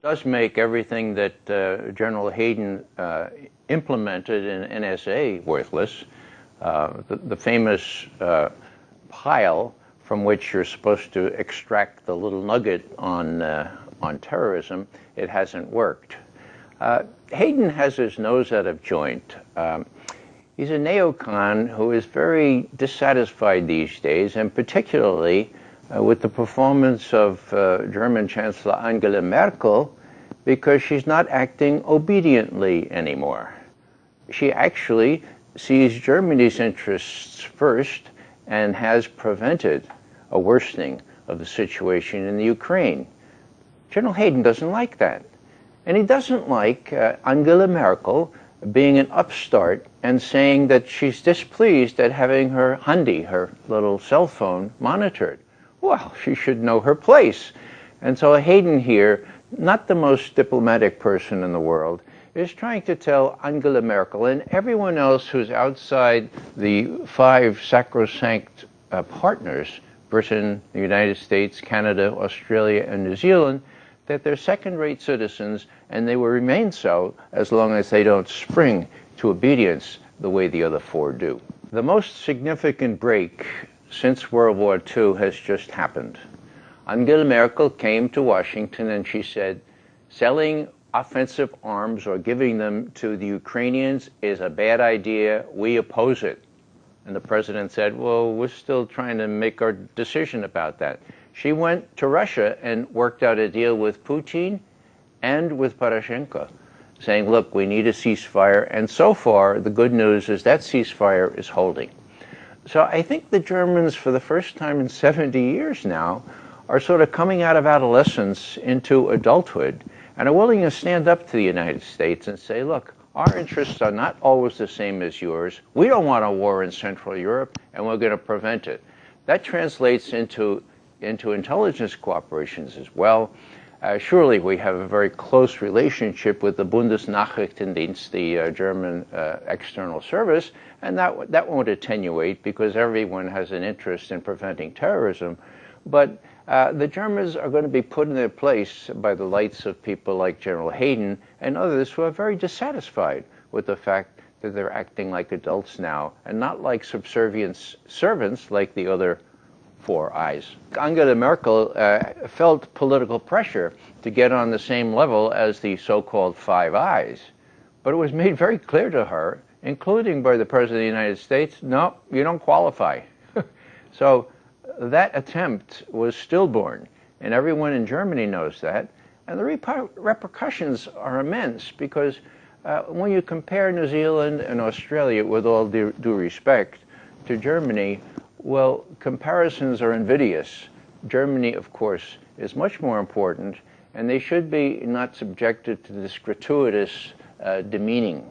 Does make everything that General Hayden implemented in NSA worthless. The famous pile from which you're supposed to extract the little nugget on terrorism, it hasn't worked. Hayden has his nose out of joint. He's a neocon who is very dissatisfied these days, and particularly with the performance of German Chancellor Angela Merkel, because she's not acting obediently anymore. She actually sees Germany's interests first and has prevented a worsening of the situation in the Ukraine. General Hayden doesn't like that. And he doesn't like Angela Merkel being an upstart and saying that she's displeased at having her handy, her little cell phone, monitored. Well, she should know her place. And so Hayden here, not the most diplomatic person in the world, is trying to tell Angela Merkel and everyone else who's outside the five sacrosanct partners, Britain, the United States, Canada, Australia, and New Zealand, that they're second-rate citizens, and they will remain so as long as they don't spring to obedience the way the other four do. The most significant break since World War II has just happened. Angela Merkel came to Washington and she said, selling offensive arms or giving them to the Ukrainians is a bad idea. We oppose it. And the president said, well, we're still trying to make our decision about that. She went to Russia and worked out a deal with Putin and with Poroshenko, saying, look, we need a ceasefire. And so far, the good news is that ceasefire is holding. So I think the Germans, for the first time in 70 years now, are sort of coming out of adolescence into adulthood and are willing to stand up to the United States and say, look, our interests are not always the same as yours. We don't want a war in Central Europe, and we're going to prevent it. That translates into intelligence cooperations as well. Surely we have a very close relationship with the Bundesnachrichtendienst, the German external service, and that won't attenuate because everyone has an interest in preventing terrorism. But the Germans are going to be put in their place by the lights of people like General Hayden and others who are very dissatisfied with the fact that they're acting like adults now and not like subservient servants like the other Four Eyes. Angela Merkel felt political pressure to get on the same level as the so-called Five Eyes, but it was made very clear to her, including by the President of the United States, no, you don't qualify. So that attempt was stillborn, and everyone in Germany knows that, and the repercussions are immense because when you compare New Zealand and Australia, with all due respect, to Germany, well, comparisons are invidious. Germany, of course, is much more important, and they should be not subjected to this gratuitous demeaning.